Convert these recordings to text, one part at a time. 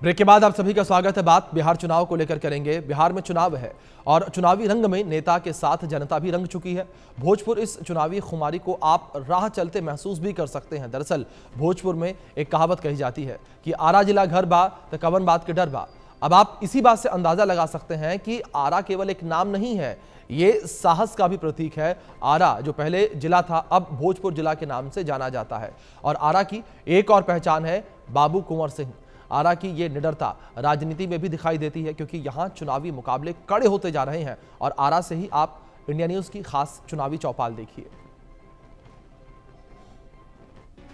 Break के बाद आप सभी का स्वागत है। बात बिहार चुनाव को लेकर करेंगे। बिहार में चुनाव है और चुनावी रंग में नेता के साथ जनता भी रंग चुकी है। भोजपुर इस चुनावी खुमारी को आप राह चलते महसूस भी कर सकते हैं। दरअसल भोजपुर में एक कहावत कही जाती है कि आरा जिला घर बा तो कवन बात के डर बा। अब आप इसी बात से अंदाजा लगा सकते हैं कि आरा केवल एक नाम नहीं है, ये साहस का भी प्रतीक है। आरा जो पहले जिला था अब भोजपुर जिला के नाम से जाना जाता है। और आरा की एक और पहचान है बाबू कुंवर सिंह। आरा की ये निडरता राजनीति में भी दिखाई देती है क्योंकि यहां चुनावी मुकाबले कड़े होते जा रहे हैं। और आरा से ही आप इंडिया न्यूज की खास चुनावी चौपाल देखिए।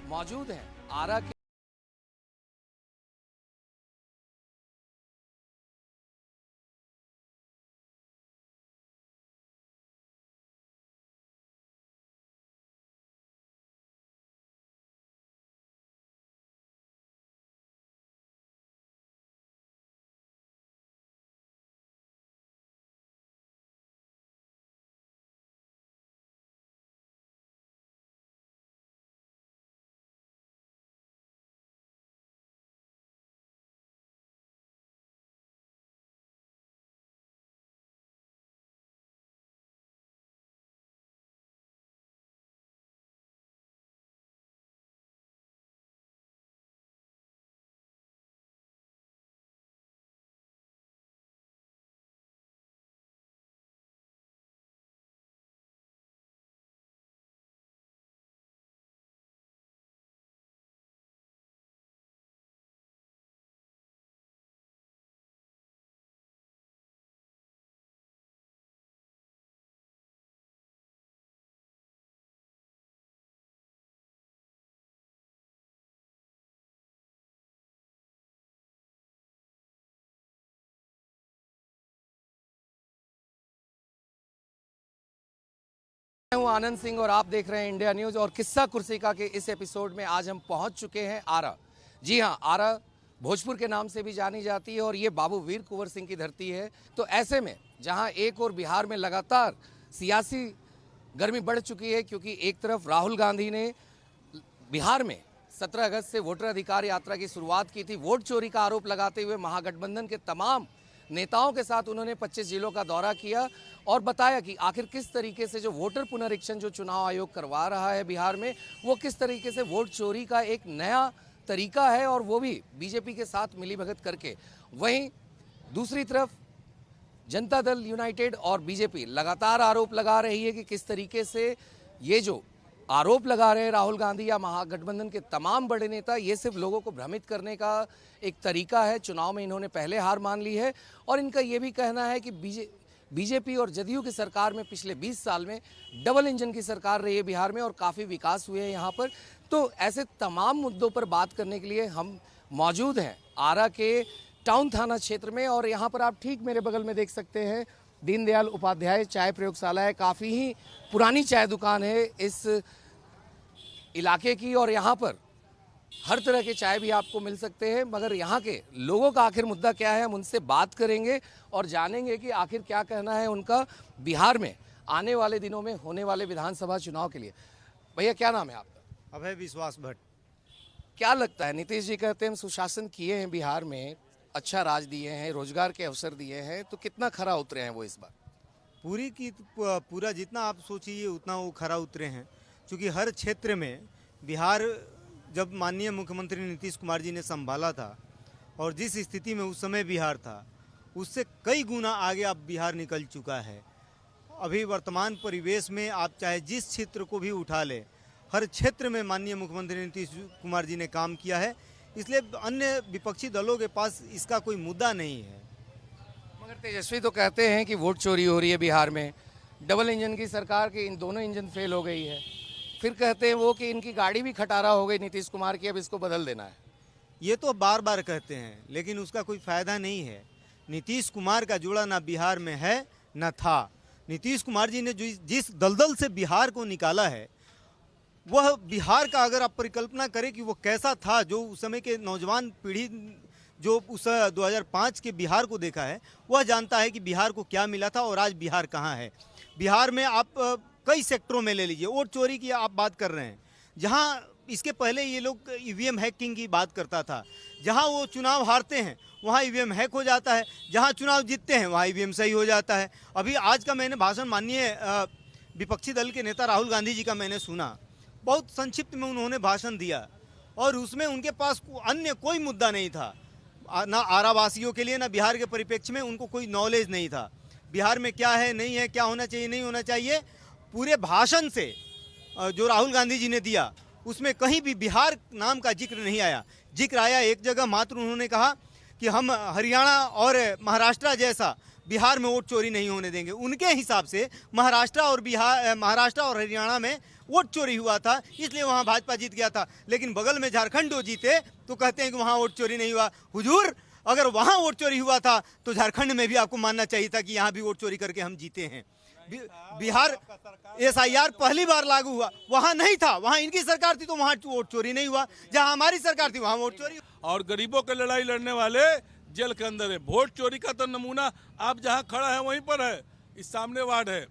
मौजूद है आरा के मैं हूं आनंद सिंह और आप देख रहे हैं इंडिया न्यूज। और किस्सा कुर्सिका के इस एपिसोड में आज हम पहुंच चुके हैं आरा। जी हां, आरा भोजपुर के नाम से भी जानी जाती है और ये बाबू वीर कुंवर सिंह की धरती है। तो ऐसे में जहां एक और बिहार में लगातार सियासी गर्मी बढ़ चुकी है क्योंकि एक तरफ राहुल गांधी ने बिहार में 17 अगस्त से वोटर अधिकार यात्रा की शुरुआत की थी। वोट चोरी का आरोप लगाते हुए महागठबंधन के तमाम नेताओं के साथ उन्होंने 25 जिलों का दौरा किया और बताया कि आखिर किस तरीके से जो वोटर पुनरीक्षण जो चुनाव आयोग करवा रहा है बिहार में, वो किस तरीके से वोट चोरी का एक नया तरीका है और वो भी बीजेपी के साथ मिलीभगत करके। वहीं दूसरी तरफ जनता दल यूनाइटेड और बीजेपी लगातार आरोप लगा रही है कि किस तरीके से ये जो आरोप लगा रहे हैं राहुल गांधी या महागठबंधन के तमाम बड़े नेता, ये सिर्फ लोगों को भ्रमित करने का एक तरीका है। चुनाव में इन्होंने पहले हार मान ली है और इनका ये भी कहना है कि बीजेपी और जदयू की सरकार में पिछले 20 साल में डबल इंजन की सरकार रही है बिहार में और काफ़ी विकास हुए हैं यहाँ पर। तो ऐसे तमाम मुद्दों पर बात करने के लिए हम मौजूद हैं आरा के टाउन थाना क्षेत्र में। और यहाँ पर आप ठीक मेरे बगल में देख सकते हैं दीनदयाल उपाध्याय चाय प्रयोगशाला है। काफ़ी ही पुरानी चाय दुकान है इस इलाके की और यहाँ पर हर तरह के चाय भी आपको मिल सकते हैं। मगर यहाँ के लोगों का आखिर मुद्दा क्या है, हम उनसे बात करेंगे और जानेंगे कि आखिर क्या कहना है उनका बिहार में आने वाले दिनों में होने वाले विधानसभा चुनाव के लिए। भैया क्या नाम है आपका? अभय विश्वास भट्ट। क्या लगता है, नीतीश जी कहते हैं हम सुशासन किए हैं बिहार में, अच्छा राज दिए हैं, रोजगार के अवसर दिए हैं, तो कितना खरा उतरे हैं वो इस बार? पूरा जितना आप सोचिए उतना वो खरा उतरे हैं क्योंकि हर क्षेत्र में बिहार जब माननीय मुख्यमंत्री नीतीश कुमार जी ने संभाला था और जिस स्थिति में उस समय बिहार था उससे कई गुना आगे अब बिहार निकल चुका है। अभी वर्तमान परिवेश में आप चाहे जिस क्षेत्र को भी उठा ले, हर क्षेत्र में माननीय मुख्यमंत्री नीतीश कुमार जी ने काम किया है। इसलिए अन्य विपक्षी दलों के पास इसका कोई मुद्दा नहीं है। मगर तेजस्वी तो कहते हैं कि वोट चोरी हो रही है बिहार में, डबल इंजन की सरकार के इन दोनों इंजन फेल हो गई है। फिर कहते हैं वो कि इनकी गाड़ी भी खटारा हो गई नीतीश कुमार की, अब इसको बदल देना है। ये तो बार बार कहते हैं लेकिन उसका कोई फायदा नहीं है। नीतीश कुमार का जोड़ा ना बिहार में है न था। नीतीश कुमार जी ने जिस दलदल से बिहार को निकाला है, वह बिहार का अगर आप परिकल्पना करें कि वो कैसा था, जो उस समय के नौजवान पीढ़ी जो उस 2005 के बिहार को देखा है वह जानता है कि बिहार को क्या मिला था और आज बिहार कहाँ है। बिहार में आप कई सेक्टरों में ले लीजिए, वोट चोरी की आप बात कर रहे हैं, जहाँ इसके पहले ये लोग ईवीएम हैकिंग की बात करता था। जहां वो चुनाव हारते हैं वहां ईवीएम हैक हो जाता है, जहां चुनाव जीतते हैं वहां ईवीएम सही हो जाता है। अभी आज का मैंने भाषण माननीय विपक्षी दल के नेता राहुल गांधी जी का मैंने सुना, बहुत संक्षिप्त में उन्होंने भाषण दिया और उसमें उनके पास अन्य कोई मुद्दा नहीं था, ना आरावासियों के लिए ना बिहार के परिप्रेक्ष्य में उनको कोई नॉलेज नहीं था। बिहार में क्या है नहीं है, क्या होना चाहिए नहीं होना चाहिए, पूरे भाषण से जो राहुल गांधी जी ने दिया उसमें कहीं भी बिहार नाम का जिक्र नहीं आया। जिक्र आया एक जगह मात्र, उन्होंने कहा कि हम हरियाणा और महाराष्ट्र जैसा बिहार में वोट चोरी नहीं होने देंगे। उनके हिसाब से महाराष्ट्र और हरियाणा में वोट चोरी हुआ था, इसलिए वहां भाजपा जीत गया था। लेकिन बगल में झारखंड जो जीते तो कहते हैं कि वहां वोट चोरी नहीं हुआ। हुजूर, अगर वहां वोट चोरी हुआ था तो झारखंड में भी आपको मानना चाहिए था कि यहाँ भी वोट चोरी करके हम जीते हैं। बिहार SIR पहली बार लागू हुआ, वहां नहीं था, वहां इनकी सरकार थी तो वहां वोट चोरी नहीं हुआ। जहां हमारी सरकार थी वहां वोट चोरी। और गरीबों की लड़ाई लड़ने वाले जेल के अंदर है। वोट चोरी का तो नमूना आप जहां खड़ा है वहीं पर है। इस सामने वार्ड है,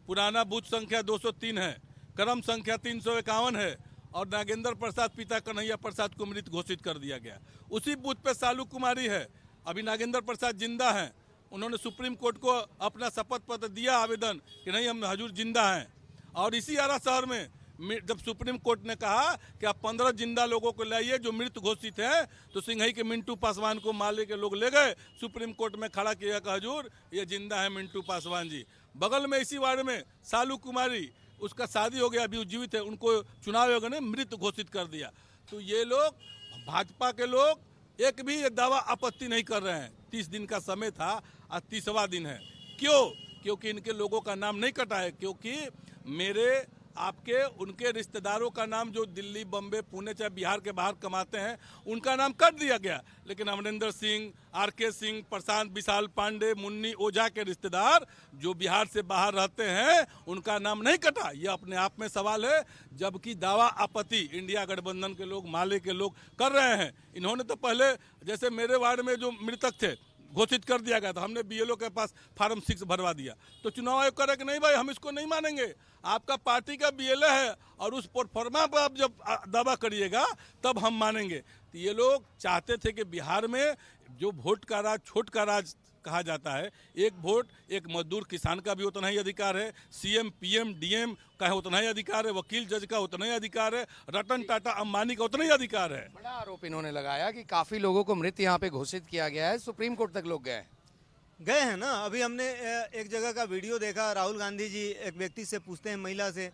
पुराना बूथ संख्या 203 है, क्रम संख्या 351 है और नागेंद्र प्रसाद पिता कन्हैया प्रसाद को मृत घोषित कर दिया गया। उसी बूथ पे सालू कुमारी है। अभी नागेंद्र प्रसाद जिंदा हैं, उन्होंने सुप्रीम कोर्ट को अपना शपथ पत्र दिया आवेदन कि नहीं हम हजूर जिंदा हैं। और इसी आरा शहर में जब सुप्रीम कोर्ट ने कहा कि आप 15 जिंदा लोगों को लाइए जो मृत घोषित हैं, तो सिंघई के मिंटू पासवान को माले के लोग ले गए, सुप्रीम कोर्ट में खड़ा किया कि हजूर ये जिंदा है मिंटू पासवान जी। बगल में इसी वार्ड में सालू कुमारी, उसका शादी हो गया, अभी जीवित है, उनको चुनाव आयोग ने मृत घोषित कर दिया। तो ये लोग भाजपा के लोग एक भी ये दावा आपत्ति नहीं कर रहे हैं। 30 दिन का समय था, आज 30वां दिन है। क्यों? क्योंकि इनके लोगों का नाम नहीं कटा है, क्योंकि मेरे आपके उनके रिश्तेदारों का नाम जो दिल्ली, बम्बे, पुणे चाहे बिहार के बाहर कमाते हैं उनका नाम कट दिया गया। लेकिन अमरिंदर सिंह, RK सिंह, प्रशांत विशाल पांडे, मुन्नी ओझा के रिश्तेदार जो बिहार से बाहर रहते हैं उनका नाम नहीं कटा। ये अपने आप में सवाल है, जबकि दावा आपत्ति इंडिया गठबंधन के लोग, माले के लोग कर रहे हैं। इन्होंने तो पहले, जैसे मेरे वार्ड में जो मृतक थे घोषित कर दिया गया था, हमने BLO के पास फार्म 6 भरवा दिया, तो चुनाव आयोग करे कि नहीं भाई हम इसको नहीं मानेंगे, आपका पार्टी का BLA है और उस प्रोफार्मा पर आप जब दावा करिएगा तब हम मानेंगे। तो ये लोग चाहते थे कि बिहार में जो वोट का राज, छोट का राज कहा जाता है, एक वोट एक मजदूर किसान का भी उतना ही अधिकार है, CM, PM, DM का है उतना ही अधिकार है, वकील जज का उतना ही अधिकार है, रतन टाटा अंबानी का उतना ही अधिकार है। बड़ा आरोप इन्होंने लगाया कि काफी लोगों को मृत यहाँ पे घोषित किया गया है, सुप्रीम कोर्ट तक लोग गए हैं ना। अभी हमने एक जगह का वीडियो देखा, राहुल गांधी जी एक व्यक्ति से पूछते हैं, महिला से,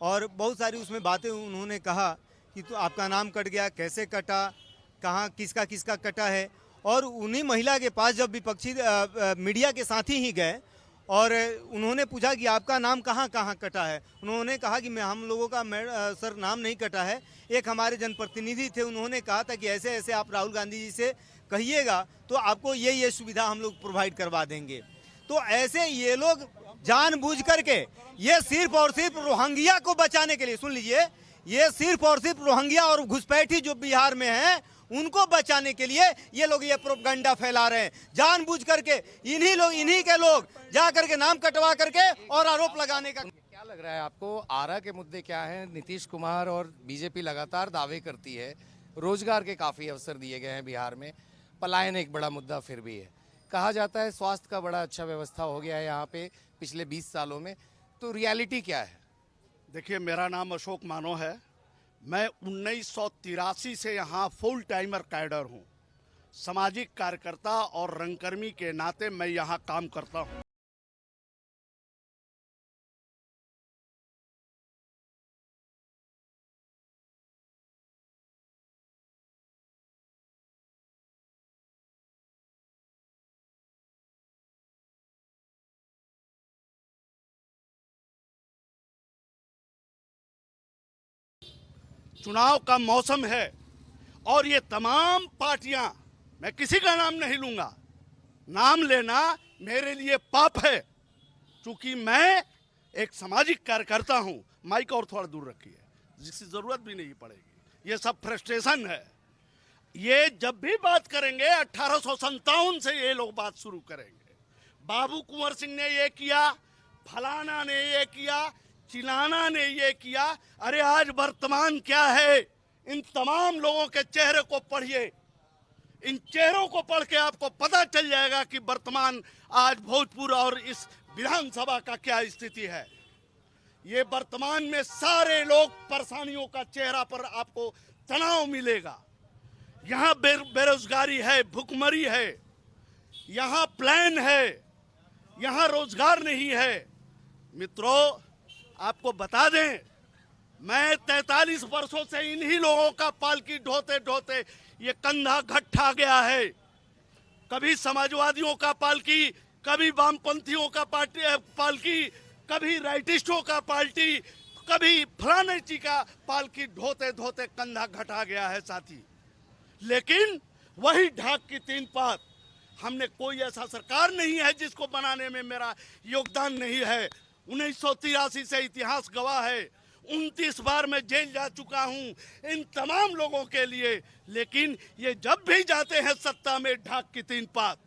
और बहुत सारी उसमें बातें उन्होंने कहा कि तो आपका नाम कट गया, कैसे कटा, कहाँ किसका किसका कटा है। और उन्हीं महिला के पास जब विपक्षी मीडिया के साथी ही गए और उन्होंने पूछा कि आपका नाम कहाँ कहाँ कटा है, उन्होंने कहा कि हम लोगों का सर नाम नहीं कटा है। एक हमारे जनप्रतिनिधि थे, उन्होंने कहा था कि ऐसे ऐसे आप राहुल गांधी जी से कहिएगा तो आपको ये सुविधा हम लोग प्रोवाइड करवा देंगे। तो ऐसे ये लोग जानबूझ करके, ये सिर्फ और सिर्फ रोहिंग्या को बचाने के लिए, सुन लीजिए, ये सिर्फ और सिर्फ रोहिंग्या और घुसपैठी जो बिहार में है उनको बचाने के लिए ये लोग ये प्रोपगंडा फैला रहे हैं जानबूझ करके। इन्हीं के लोग जा करके नाम कटवा करके और आरोप लगाने का। क्या लग रहा है आपको, आरा के मुद्दे क्या हैं? नीतीश कुमार और बीजेपी लगातार दावे करती है, रोजगार के काफी अवसर दिए गए हैं बिहार में, पलायन एक बड़ा मुद्दा फिर भी है, कहा जाता है स्वास्थ्य का बड़ा अच्छा व्यवस्था हो गया है यहाँ पे पिछले 20 सालों में, तो रियलिटी क्या है? देखिए, मेरा नाम अशोक मानो है, मैं 1983 से यहाँ फुल टाइमर कैडर हूँ, सामाजिक कार्यकर्ता और रंगकर्मी के नाते मैं यहाँ काम करता हूँ। चुनाव का मौसम है और ये तमाम पार्टियां, मैं किसी का नाम नहीं लूंगा, नाम लेना मेरे लिए पाप है, क्योंकि मैं एक सामाजिक कार्यकर्ता हूं। माइक और थोड़ा दूर रखिए, जिसकी जरूरत भी नहीं पड़ेगी। ये सब फ्रस्ट्रेशन है। ये जब भी बात करेंगे 1857 से ये लोग बात शुरू करेंगे, बाबू कुंवर सिंह ने ये किया, फलाना ने ये किया, चिलाना ने ये किया। अरे आज वर्तमान क्या है, इन तमाम लोगों के चेहरे को पढ़िए। इन चेहरों को पढ़ के आपको पता चल जाएगा कि वर्तमान आज भोजपुर और इस विधानसभा का क्या स्थिति है। ये वर्तमान में सारे लोग परेशानियों का चेहरा पर आपको तनाव मिलेगा। यहाँ बेरोजगारी है, भुखमरी है, यहाँ प्लान है, यहाँ रोजगार नहीं है। मित्रों, आपको बता दें, मैं 43 वर्षों से इन्हीं लोगों का पालकी ढोते ढोते ये कंधा घट्टा गया है। कभी समाजवादियों का पालकी, कभी वामपंथियों का पालकी, कभी राइटिस्टों का पार्टी, कभी फलाने जी का पालकी ढोते ढोते कंधा घटा गया है साथी। लेकिन वही ढाक की तीन पात, हमने कोई ऐसा सरकार नहीं है जिसको बनाने में मेरा योगदान नहीं है। 1983 से इतिहास गवाह है। 29 बार मैं जेल जा चुका हूं इन तमाम लोगों के लिए। लेकिन ये जब भी जाते हैं सत्ता में ढाक की तीन पात,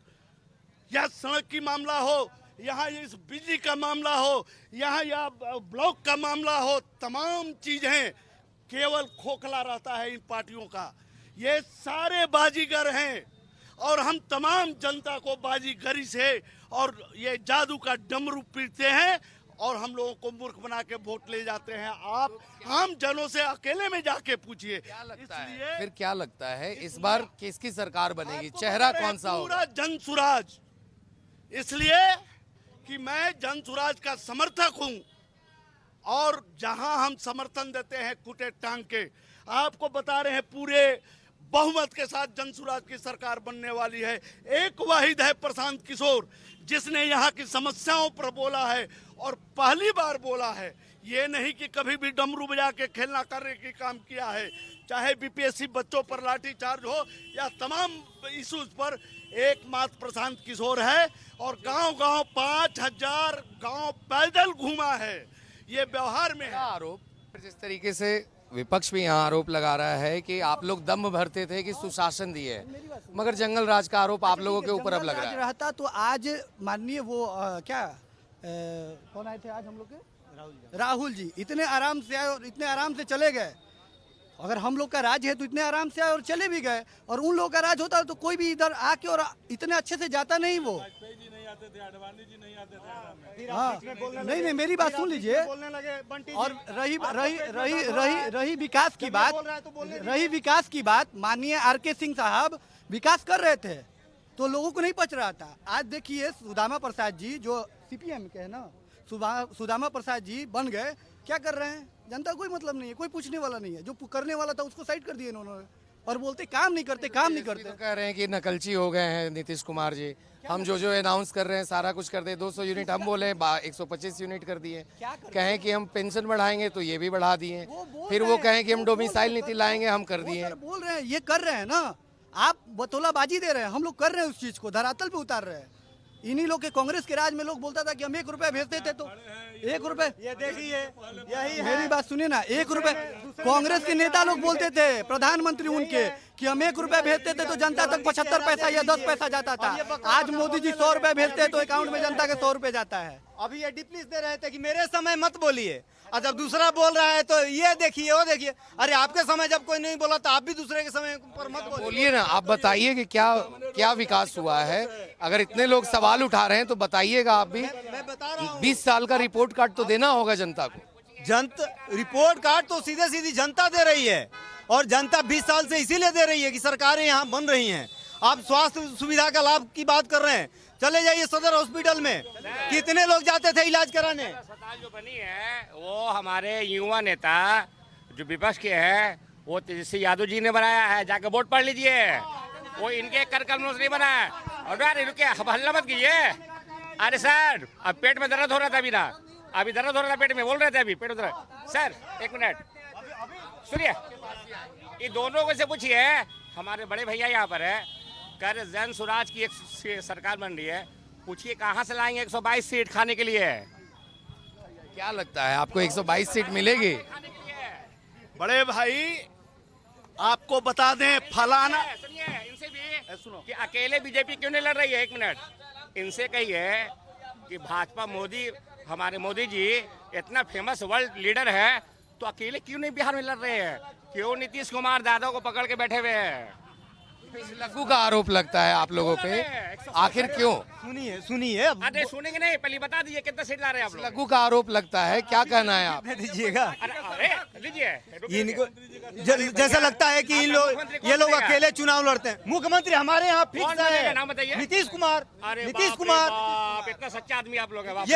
या सड़क की मामला हो, यहाँ इस बिजली का मामला हो, यहाँ या ब्लॉक का मामला हो, तमाम चीजें केवल खोखला रहता है इन पार्टियों का। ये सारे बाजीगर हैं और हम तमाम जनता को बाजीगरी से और ये जादू का डमरू पीटते हैं और हम लोगों को मूर्ख बना के वोट ले जाते हैं। आप आम जनों से अकेले में जाके पूछिए। क्या लगता है, फिर क्या लगता है इस बार किसकी सरकार बनेगी, चेहरा कौन सा होगा? पूरा जनसुराज, इसलिए कि मैं जनसुराज का समर्थक हूं और जहां हम समर्थन देते हैं कुटे टांग के। आपको बता रहे हैं पूरे बहुमत के साथ जनसुराज की सरकार बनने वाली है। एक वाहिद है प्रशांत किशोर जिसने यहाँ की समस्याओं पर बोला है और पहली बार बोला है। ये नहीं कि कभी भी डमरू बजा के खेलना करने की काम किया है। चाहे बीपीएससी बच्चों पर लाठीचार्ज हो या तमाम इश्यूज पर, एकमात्र प्रशांत किशोर है। और गांव-गांव 5000 गांव पैदल घूमा है। ये व्यवहार में है। आरोप जिस तरीके से विपक्ष भी यहाँ आरोप लगा रहा है कि आप लोग दम भरते थे कि सुशासन दिए, मगर जंगल राज का आरोप आप लोगों के ऊपर अब लग रहा है। रहता तो आज माननीय वो कौन आए थे आज हम लोग के, राहुल जी इतने आराम से आए और इतने आराम से चले गए। अगर हम लोग का राज है तो इतने आराम से आए और चले भी गए, और उन लोगों का राज होता तो कोई भी इधर आके और इतने अच्छे से जाता नहीं। वो हाँ, नहीं मेरी बात सुन लीजिए। और रही विकास की बात, माननीय आर.के. सिंह साहब विकास कर रहे थे तो लोगों को नहीं पच रहा था। आज देखिए सुदामा प्रसाद जी जो सीपीएम के है ना, सुदामा प्रसाद जी बन गए, क्या कर रहे हैं? जनता कोई मतलब नहीं है, कोई पूछने वाला नहीं है। जो करने वाला था उसको साइड कर दिए इन्होंने और बोलते काम नहीं करते। तो कह रहे हैं कि नकलची हो गए हैं नीतीश कुमार जी। हम जो अनाउंस कर रहे हैं सारा कुछ कर दे। 200 यूनिट हम बोले, 125 यूनिट कर दिए। कहें कि हम पेंशन बढ़ाएंगे तो ये भी बढ़ा दिए। फिर वो कहें कि हम डोमिसाइल नीति लाएंगे, हम कर दिए। बोल रहे हैं, ये कर रहे हैं ना, आप बतौलाबाजी दे रहे हैं। हम लोग कर रहे हैं, उस चीज को धरातल पे उतार रहे हैं। इन्हीं लोग के कांग्रेस के राज में लोग बोलता था कि हम 1 रुपया भेजते थे तो 1 रुपए, ये देखिए यही मेरी बात सुनिए ना, 1 रुपए कांग्रेस के नेता लोग बोलते थे, प्रधानमंत्री उनके, कि हम 1 रुपया भेजते थे तो जनता तक 75 पैसा या 10 पैसा जाता था। आज मोदी जी 100 रुपए भेजते हैं तो अकाउंट में जनता के 100 रुपए जाता है। अभी ये डिप्लीस दे रहे थे कि मेरे समय मत बोलिए, और जब दूसरा बोल रहा है तो ये देखिए वो देखिए। अरे आपके समय जब कोई नहीं बोला तो आप भी दूसरे के समय पर मत बोलिए ना। आप बताइए कि क्या विकास हुआ है। अगर इतने लोग सवाल उठा रहे हैं तो बताइएगा आप भी। मैं बता रहा हूँ, 20 साल का रिपोर्ट कार्ड तो देना होगा जनता को। रिपोर्ट कार्ड तो सीधी जनता दे रही है, और जनता 20 साल से इसीलिए दे रही है कि सरकारें यहाँ बन रही हैं। आप स्वास्थ्य सुविधा का लाभ की बात कर रहे हैं, चले जाइए सदर हॉस्पिटल में, कितने लोग जाते थे इलाज कराने। अस्पताल जो बनी है वो हमारे युवा नेता जो विपक्ष के है वो तेजस्वी यादव जी ने बनाया है, जाके वोट पढ़ लीजिए। वो इनके कर कलमों से नहीं बना है। और यार रुकिए, हल्ला मत कीजिए। अरे सर, अब पेट में दर्द हो रहा था अभी दर्द हो रहा था पेट में, बोल रहे थे अभी पेट में दर्द। सर 1 मिनट सुनिए, ये दोनों को से पूछिए। हमारे बड़े भैया यहाँ पर है, कर जन स्वराज की एक सरकार बन रही है, पूछिए कहाँ से लाएंगे 122 सीट खाने के लिए। क्या लगता है आपको 122 सीट मिलेगी? बड़े भाई आपको बता दें, फलाना सुनिए इनसे भी सुनो कि अकेले बीजेपी क्यों नहीं लड़ रही है। 1 मिनट इनसे कहिए कि भाजपा मोदी, हमारे मोदी जी इतना फेमस वर्ल्ड लीडर है तो अकेले क्यों नहीं बिहार में लड़ रहे हैं? क्यों नीतीश कुमार दादा को पकड़ के बैठे हुए हैं? इस लग्गू का आरोप लगता है आप लोगों पे, आखिर क्यों? सुनिए अरे सुनेंगे नहीं, पहले बता दीजिए कितना सीट ला रहे हैं आप लोग? लग्गू का आरोप लगता है, क्या कहना है आप? दीजिएगा। अरे लीजिए, इनको जैसा लगता है कि ये लोग अकेले चुनाव लड़ते हैं। मुख्यमंत्री हमारे यहाँ कौन फिक्स बनेगा? है, नाम बताइए। नीतीश कुमार। अरे नीतीश बाप रे कुमार बाप, इतना सच्चा आदमी आप लोग हैं।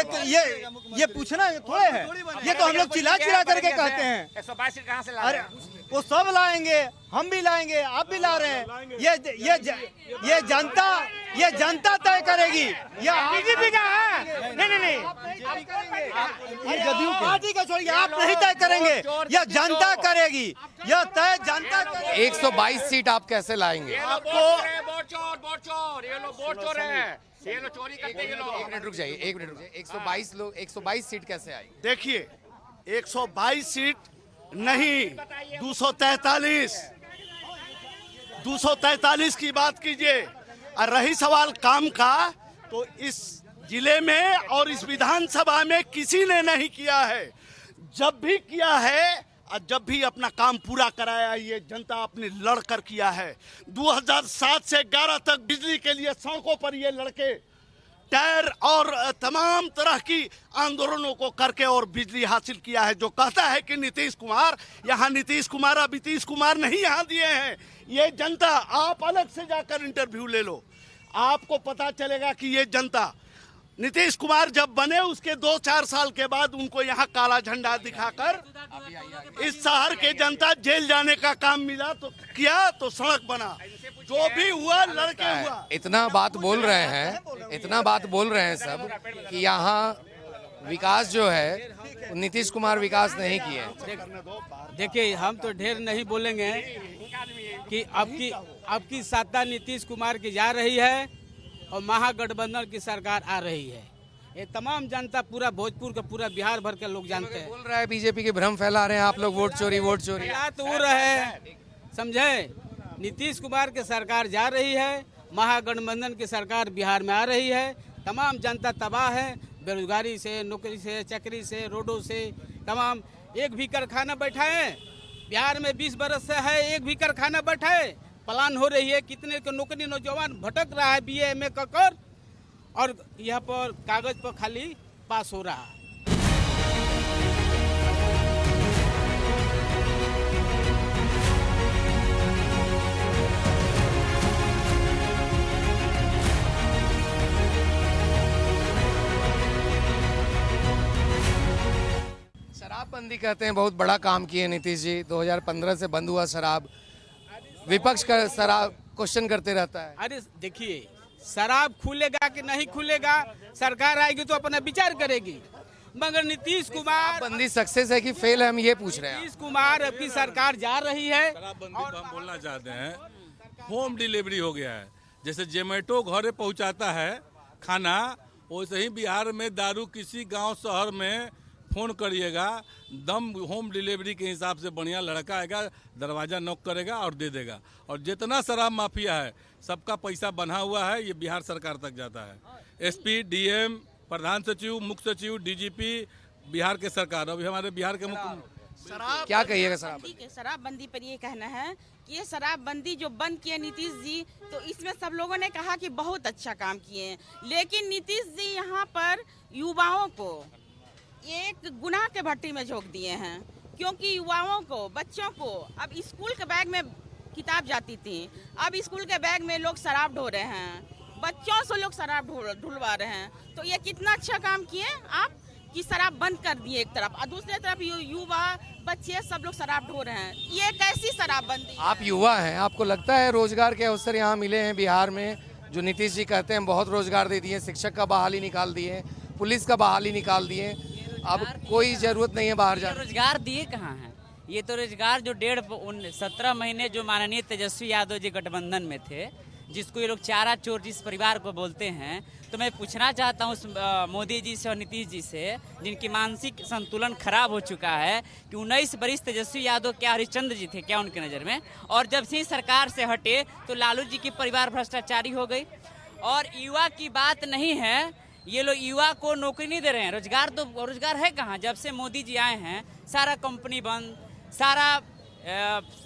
ये पूछना थोड़े है, ये तो हम लोग चिल्ला करके कहते हैं। 122 सीट कहाँ से ला अरे रहे हैं? वो सब लाएंगे, हम भी लाएंगे, आप भी ला रहे हैं। ये जनता तय करेगी। बीजेपी का है? नहीं पार्टी का छोड़िए, आप नहीं तय करेंगे, यह जनता करेगी, यह तय जनता करेगी। 122 सीट आप कैसे लाएंगे? आपको वोट चोर, ये लोग वोट चोर है, ये लोग चोरी करते हैं ये लोग। 1 मिनट रुक जाइए, 1 मिनट रुक जाइए। 122 सीट कैसे आई? देखिए 122 सीट नहीं, 243 की बात कीजिए। और रही सवाल काम का, तो इस जिले में और इस विधानसभा में किसी ने नहीं किया है। जब भी किया है और जब भी अपना काम पूरा कराया, ये जनता अपने लड़कर किया है। 2007 से 11 तक बिजली के लिए सड़कों पर ये लड़के टायर और तमाम तरह की आंदोलनों को करके और बिजली हासिल किया है। जो कहता है कि नीतीश कुमार, यहाँ नीतीश कुमार अब नीतीश कुमार नहीं यहाँ दिए हैं, ये जनता, आप अलग से जाकर इंटरव्यू ले लो, आपको पता चलेगा कि ये जनता, नीतीश कुमार जब बने उसके 2-4 साल के बाद उनको यहाँ काला झंडा दिखाकर इस शहर के जनता जेल जाने का काम मिला तो किया, तो सड़क बना, जो भी हुआ लड़के हुआ। इतना बात बोल रहे हैं सब कि यहाँ विकास जो है नीतीश कुमार विकास नहीं किए। देखिए हम तो ढेर नहीं बोलेंगे कि आपकी सत्ता नीतीश कुमार की जा रही है और महागठबंधन की सरकार आ रही है। ये तमाम जनता, पूरा भोजपुर का, पूरा बिहार भर के लोग जानते हैं। बोल रहा है बीजेपी के भ्रम फैला रहे हैं आप लोग, वोट चोरी। तो हो रहे, समझे? नीतीश कुमार की सरकार जा रही है, महागठबंधन की सरकार बिहार में आ रही है। तमाम जनता तबाह है, बेरोजगारी से, नौकरी से, चाकरी से, रोडों से। तमाम एक भी कारखाना बैठाए बिहार में 20 बरस से है, एक भी कारखाना बैठाए प्लान हो रही है। कितने को नौकरी नौजवान भटक रहा है BA MA कर, और यहाँ पर कागज पर खाली पास हो रहा है। शराबबंदी कहते हैं बहुत बड़ा काम किए नीतीश जी। 2015 से बंद हुआ शराब, विपक्ष का शराब क्वेश्चन करते रहता है। अरे देखिए, शराब खुलेगा कि नहीं खुलेगा, सरकार आएगी तो अपना विचार करेगी। मगर नीतीश कुमार, बंदी सक्सेस है कि फेल है, हम ये पूछ रहे हैं। नीतीश कुमार अब की सरकार जा रही है। शराबबंदी तो हम बोलना चाहते हैं, होम डिलीवरी हो गया है। जैसे जोमेटो घरे पहुंचाता है खाना, वैसे ही बिहार में दारू किसी गांव शहर में फोन करिएगा, दम होम डिलीवरी के हिसाब से बढ़िया लड़का आएगा, दरवाजा नॉक करेगा और दे देगा। और जितना शराब माफिया है सबका पैसा बना हुआ है, ये बिहार सरकार तक जाता है। SP, DM, प्रधान सचिव, मुख्य सचिव, DGP, बिहार के सरकार। अभी हमारे बिहार के मुख्य, क्या कहिएगा शराब? ठीक है, शराबबंदी पर ये कहना है कि ये शराबबंदी जो बंद किए नीतीश जी, तो इसमें सब लोगों ने कहा कि बहुत अच्छा काम किए, लेकिन नीतीश जी यहाँ पर युवाओं को एक गुनाह के भट्टी में झोंक दिए हैं। क्योंकि युवाओं को, बच्चों को, अब स्कूल के बैग में किताब जाती थी, अब स्कूल के बैग में लोग शराब ढो रहे हैं, बच्चों से लोग शराब ढुलवा रहे हैं। तो ये कितना अच्छा काम किए आप कि शराब बंद कर दिए एक तरफ, और दूसरी तरफ युवा बच्चे सब लोग शराब ढो रहे हैं। ये कैसी शराबबंदी? आप युवा हैं, आपको लगता है रोजगार के अवसर यहाँ मिले हैं बिहार में? जो नीतीश जी कहते हैं बहुत रोजगार दे दिए, शिक्षक का बहाली निकाल दिए, पुलिस का बहाली निकाल दिए, अब कोई जरूरत नहीं है बाहर जाने। रोजगार दिए कहाँ हैं? ये तो रोजगार जो 17 महीने जो माननीय तेजस्वी यादव जी गठबंधन में थे, जिसको ये लोग चारा चोर जिस परिवार को बोलते हैं, तो मैं पूछना चाहता हूँ मोदी जी से और नीतीश जी से, जिनकी मानसिक संतुलन खराब हो चुका है, कि 19 बरिस तेजस्वी यादव क्या हरिश्चंद्र जी थे क्या उनके नज़र में? और जब से सरकार से हटे तो लालू जी की परिवार भ्रष्टाचारी हो गई। और युवा की बात नहीं है, ये लोग युवा को नौकरी नहीं दे रहे हैं। रोजगार है कहाँ? जब से मोदी जी आए हैं सारा कंपनी बंद, सारा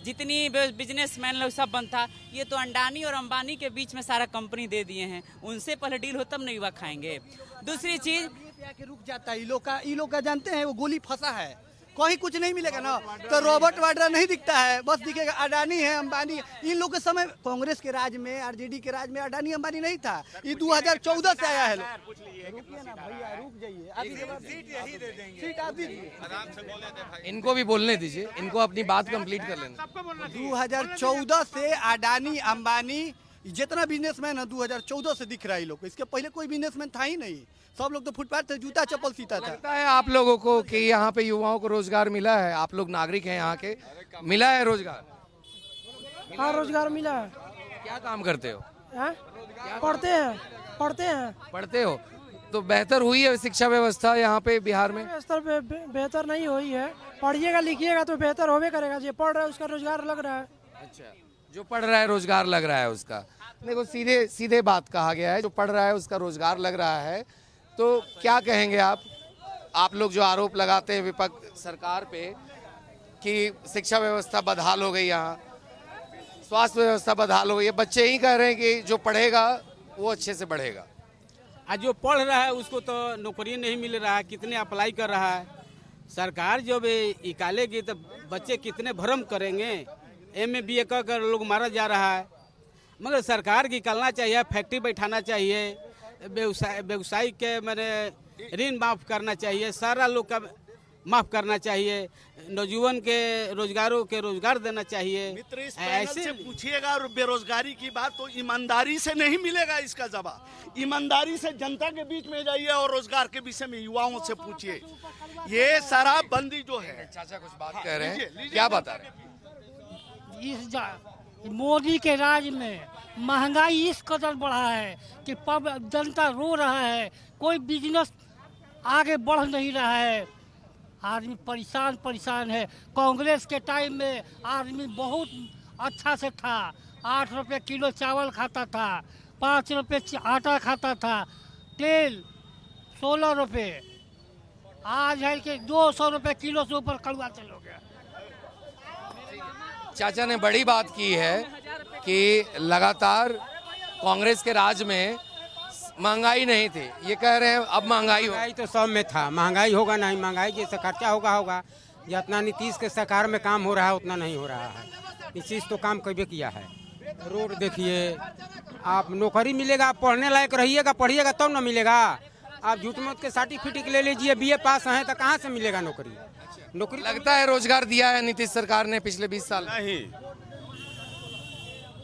जितनी बिजनेसमैन लोग सब बंद था। ये तो अंडानी और अंबानी के बीच में सारा कंपनी दे दिए हैं। उनसे पहले डील हो तब नहीं युवा खाएंगे। दूसरी चीज के रुक जाता है। ये लोग का जानते हैं वो गोली फंसा है, कहीं कुछ नहीं मिलेगा ना। तो रॉबर्ट वाड्रा नहीं दिखता है, बस दिखेगा अडानी है, अंबानी। इन लोग के समय कांग्रेस के राज में, आरजेडी के राज में अडानी अंबानी नहीं था। ये 2014 से आया है। रुकिए ना भैया, रुक जाइए, सीट आप दीजिए। इनको भी बोलने दीजिए, इनको अपनी बात कंप्लीट कर लेना। 2014 से अडानी अंबानी जितना बिजनेसमैन है 2014 से दिख रहा है। लोग इसके पहले कोई बिजनेसमैन था ही नहीं। सब लोग तो फुटपाथ पे जूता चप्पल सीता था। लगता है आप लोगों को कि यहाँ पे युवाओं को रोजगार मिला है? आप लोग नागरिक हैं यहाँ के, मिला है रोजगार? हाँ, रोजगार मिला है। क्या काम करते हो? पढ़ते हो तो बेहतर हुई है शिक्षा व्यवस्था यहाँ पे बिहार में? स्तर पे बेहतर नहीं हुई है। पढ़िएगा लिखिएगा तो बेहतर होवे करेगा। जो पढ़ रहा है उसका रोजगार लग रहा है। अच्छा, जो पढ़ रहा है रोजगार लग रहा है उसका। देखो सीधे सीधे बात कहा गया है, जो पढ़ रहा है उसका रोजगार लग रहा है। तो क्या कहेंगे आप लोग जो आरोप लगाते हैं विपक्ष सरकार पे कि शिक्षा व्यवस्था बदहाल हो गई, यहाँ स्वास्थ्य व्यवस्था बदहाल हो गई, ये बच्चे ही कह रहे हैं कि जो पढ़ेगा वो अच्छे से बढ़ेगा। आज जो पढ़ रहा है उसको तो नौकरी नहीं मिल रहा है, कितने अप्लाई कर रहा है। सरकार जब निकालेगी तो बच्चे कितने भ्रम करेंगे। MA BA कर लोग मारा जा रहा है। मगर सरकार की निकालना चाहिए, फैक्ट्री बैठाना चाहिए, व्यवसाय के मैंने ऋण माफ करना चाहिए, सारा लोग का माफ करना चाहिए, नौजवान के रोजगार देना चाहिए। मित्र इस पैनल से पूछिएगा और बेरोजगारी की बात तो ईमानदारी से नहीं मिलेगा इसका जवाब। ईमानदारी से जनता के बीच में जाइए और रोजगार के विषय में युवाओं से पूछिए। ये शराबबंदी जो है, चाचा कुछ बात कह रहे हैं, क्या बता रहे हैं? मोदी के राज में महंगाई इस कदर बढ़ा है कि जनता रो रहा है। कोई बिजनेस आगे बढ़ नहीं रहा है। आदमी परेशान है। कांग्रेस के टाइम में आदमी बहुत अच्छा से था। 8 रुपये किलो चावल खाता था, 5 रुपये आटा खाता था, तेल 16 रुपये। आज है कि 200 रुपये किलो से ऊपर कड़वा तेल हो गया। चाचा ने बड़ी बात की है कि लगातार कांग्रेस के राज में महंगाई नहीं थी। ये कह रहे हैं अब महंगाई तो सब में था। महंगाई होगा नहीं, महंगाई जैसे खर्चा होगा। जितना नीतीश के सरकार में काम हो रहा है उतना नहीं हो रहा है। नीतीश तो काम कभी किया है। रोड देखिए, आप नौकरी मिलेगा, आप पढ़ने लायक रहिएगा, पढ़िएगा तब न मिलेगा। आप झूठ मूठ के सर्टिफिकेट ले लीजिए, BA पास हैं तो कहाँ से मिलेगा नौकरी? लगता है रोजगार दिया है नीतीश सरकार ने पिछले 20 साल? नहीं,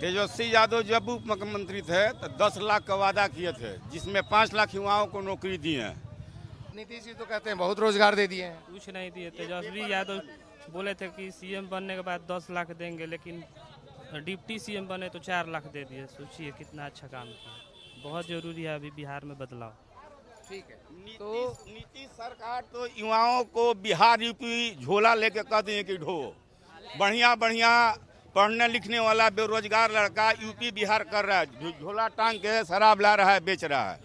तेजस्वी यादव जब उप मुख्यमंत्री थे तो 10 लाख का वादा किए थे, जिसमें 5 लाख युवाओं को नौकरी दी है। नीतीश जी तो कहते हैं बहुत रोजगार दे दिए हैं। कुछ नहीं दिए। तेजस्वी यादव बोले थे कि CM बनने के बाद 10 लाख देंगे, लेकिन डिप्टी CM बने तो 4 लाख दे दिए। सोचिए कितना अच्छा काम किया। बहुत जरूरी है अभी बिहार में बदलाव। ठीक है, तो नीतीश सरकार तो युवाओं को बिहार यूपी झोला लेके कहते हैं कि ढो। बढ़िया पढ़ने लिखने वाला बेरोजगार लड़का यूपी बिहार कर रहा है, झोला टांग के शराब ला रहा है, बेच रहा है।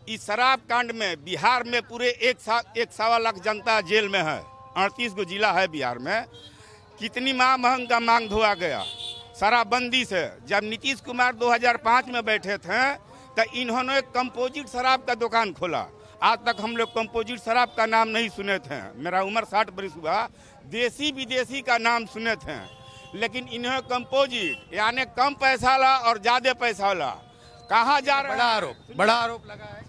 इस शराब कांड में बिहार में पूरे 1.25 लाख जनता जेल में है। 38 गो जिला है बिहार में। कितनी मांग धोआ गया शराबबंदी से। जब नीतीश कुमार 2005 में बैठे थे तो इन्होंने एक कंपोजिट शराब का दुकान खोला। आज तक हम लोग कंपोजिट शराब का नाम नहीं सुने थे। मेरा उम्र 60 बरस हुआ। देसी विदेशी का नाम सुने थे, लेकिन इन्हें कंपोजिट यानी कम पैसा वाला और ज्यादा पैसा वाला कहाँ जा रहा है? बड़ा आरोप लगा है।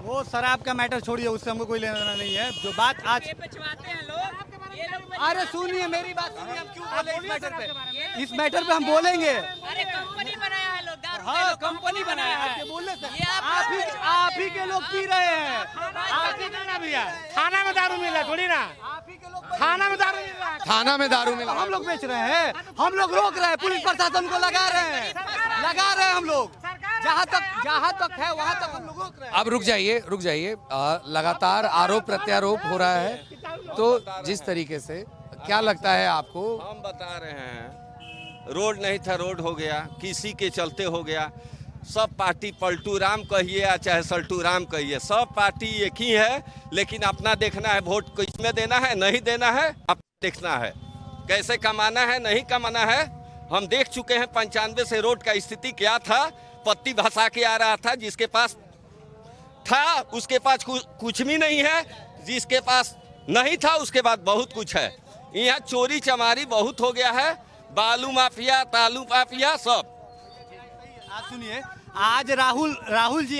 वो शराब का मैटर छोड़िए, उससे हमको कोई लेना देना नहीं है। जो बात आज अरे सुनिए मेरी बात सुनिए। हम क्यों बोले इस मैटर पे हम बोलेंगे। अरे कंपनी बनाया है लोग। हाँ, कंपनी बनाया है। बोलने से आप ही के लोग पी रहे हैं। आप ही ना भैया, थाना में दारू मिला थोड़ी ना। थाना में दारू मिल रहा है। थाना में दारू मिला। हम लोग बेच रहे हैं, हम लोग रोक रहे हैं। पुलिस प्रशासन को लगा रहे हैं हम लोग। जहाँ तक है वहाँ तक हम लोग रोक रहे हैं। अब रुक जाइए। लगातार आरोप प्रत्यारोप हो रहा है, तो जिस तरीके से क्या लगता है आपको? हम बता रहे हैं, रोड नहीं था, रोड हो गया, किसी के चलते हो गया। सब पार्टी पलटू राम कहिए या चाहे सल्टू राम कहिए, सब पार्टी एक ही है, लेकिन अपना देखना है वोट किसमें देना है, नहीं देना है, अपना देखना है, कैसे कमाना है, नहीं कमाना है। हम देख चुके हैं 95 से रोड का स्थिति क्या था, पत्ती भसा के आ रहा था, जिसके पास था उसके पास कुछ भी नहीं है, जिसके पास नहीं था उसके बाद बहुत कुछ है। यहाँ चोरी चमारी बहुत हो गया है, बालू माफिया, तालू माफिया सब। आज सुनिए, आज राहुल जी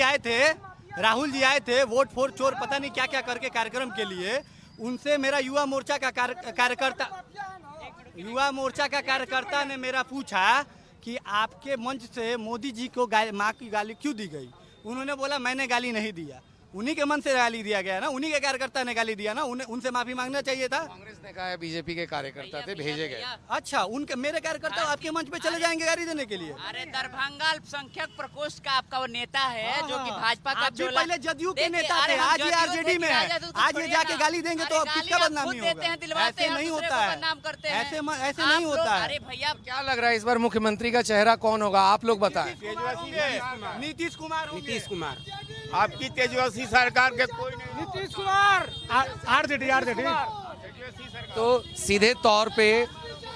आए थे वोट फॉर चोर पता नहीं क्या क्या करके कार्यक्रम के लिए। उनसे मेरा युवा मोर्चा का कार्यकर्ता ने मेरा पूछा कि आपके मंच से मोदी जी को माँ की गाली क्यों दी गई। उन्होंने बोला मैंने गाली नहीं दिया, उन्हीं के मन से गाली दिया गया ना, उन्हीं के कार्यकर्ता ने गाली दिया ना, उनसे माफी मांगना चाहिए था। कांग्रेस ने कहा है बीजेपी के कार्यकर्ता थे भेजे गए। अच्छा, उनके मेरे कार्यकर्ता आपके मंच पे चले जाएंगे गाली देने के लिए? अरे दरभंगा अल्पसंख्यक प्रकोष्ठ का आपका वो नेता है जो कि भाजपा का पहले जदयू के नेता थे, आज ये आरजेडी में है। आज ये जाके गाली देंगे तो अब किसका बदनामी होगा? ऐसे नहीं होता है, ऐसे नहीं होता है। अरे भैया क्या लग रहा है इस बार मुख्यमंत्री का चेहरा कौन होगा, आप लोग बताएं। नीतीश कुमार। आपकी तेजस्वी सरकार के कोई नहीं। नीतीश कुमार, आरजेडी। तो सीधे तौर पे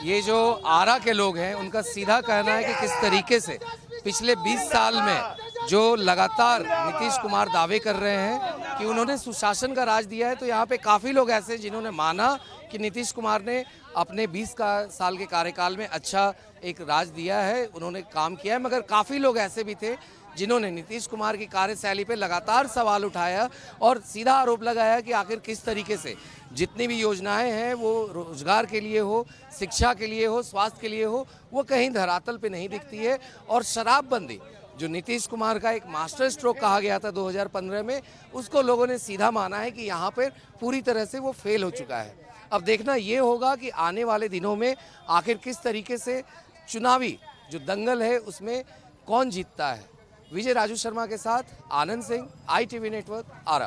ये जो आरा के लोग हैं उनका सीधा कहना है कि किस तरीके से पिछले 20 साल में जो लगातार नीतीश कुमार दावे कर रहे हैं कि उन्होंने सुशासन का राज दिया है, तो यहाँ पे काफ़ी लोग ऐसे हैं जिन्होंने माना कि नीतीश कुमार ने अपने 20 साल के कार्यकाल में अच्छा एक राज दिया है, उन्होंने काम किया है। मगर काफ़ी लोग ऐसे भी थे जिन्होंने नीतीश कुमार की कार्यशैली पे लगातार सवाल उठाया और सीधा आरोप लगाया कि आखिर किस तरीके से जितनी भी योजनाएं हैं वो रोजगार के लिए हो, शिक्षा के लिए हो, स्वास्थ्य के लिए हो, वो कहीं धरातल पे नहीं दिखती है। और शराबबंदी जो नीतीश कुमार का एक मास्टर स्ट्रोक कहा गया था 2015 में, उसको लोगों ने सीधा माना है कि यहाँ पर पूरी तरह से वो फेल हो चुका है। अब देखना ये होगा कि आने वाले दिनों में आखिर किस तरीके से चुनावी जो दंगल है उसमें कौन जीतता है। विजय राजू शर्मा के साथ आनंद सिंह, ITV नेटवर्क, आरा।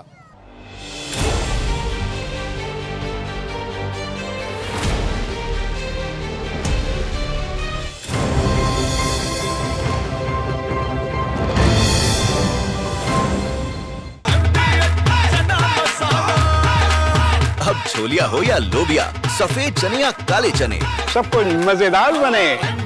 अब छोलिया हो या लोबिया, सफेद चने या काले चने, सब कुछ मजेदार बने।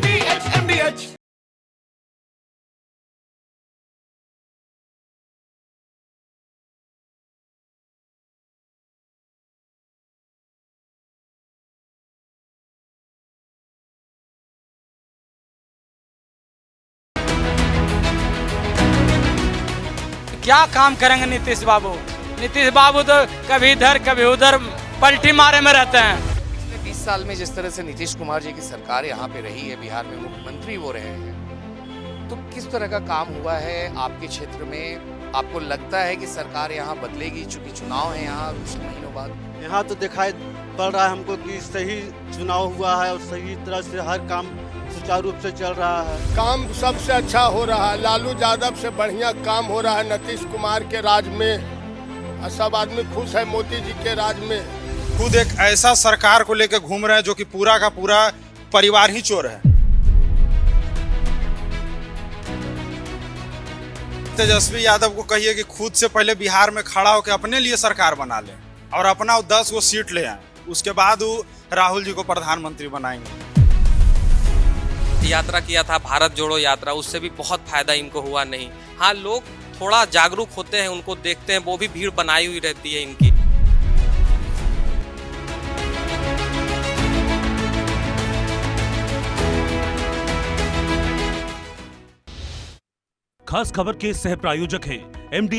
क्या काम करेंगे नीतीश बाबू? नीतीश बाबू तो कभी इधर कभी उधर पलटी मारे में रहते हैं। पिछले 20 साल में जिस तरह से नीतीश कुमार जी की सरकार यहाँ पे रही है, बिहार में मुख्यमंत्री वो रहे हैं, तो किस तरह का काम हुआ है आपके क्षेत्र में? आपको लगता है कि सरकार यहाँ बदलेगी? चूंकि चुनाव है यहाँ कुछ महीनों बाद। यहाँ तो दिखाई पड़ रहा है हमको कि सही चुनाव हुआ है और सही तरह से हर काम सुचारू रूप से चल रहा है। काम सबसे अच्छा हो रहा है, लालू यादव से बढ़िया काम हो रहा है नीतीश कुमार के राज में। सब आदमी खुश है मोदी जी के राज में। खुद एक ऐसा सरकार को लेकर घूम रहे हैं जो कि पूरा का पूरा परिवार ही चोर है। तेजस्वी यादव को कहिए कि खुद से पहले बिहार में खड़ा होकर अपने लिए सरकार बना ले और अपना 10 वो सीट ले आए, उसके बाद वो राहुल जी को प्रधानमंत्री बनाएंगे। यात्रा किया था भारत जोड़ो यात्रा, उससे भी बहुत फायदा इनको हुआ नहीं। हाँ, लोग थोड़ा जागरूक होते हैं, उनको देखते हैं, वो भी भीड़ बनाई हुई रहती है इनकी। खास खबर के सह प्रायोजक हैं MD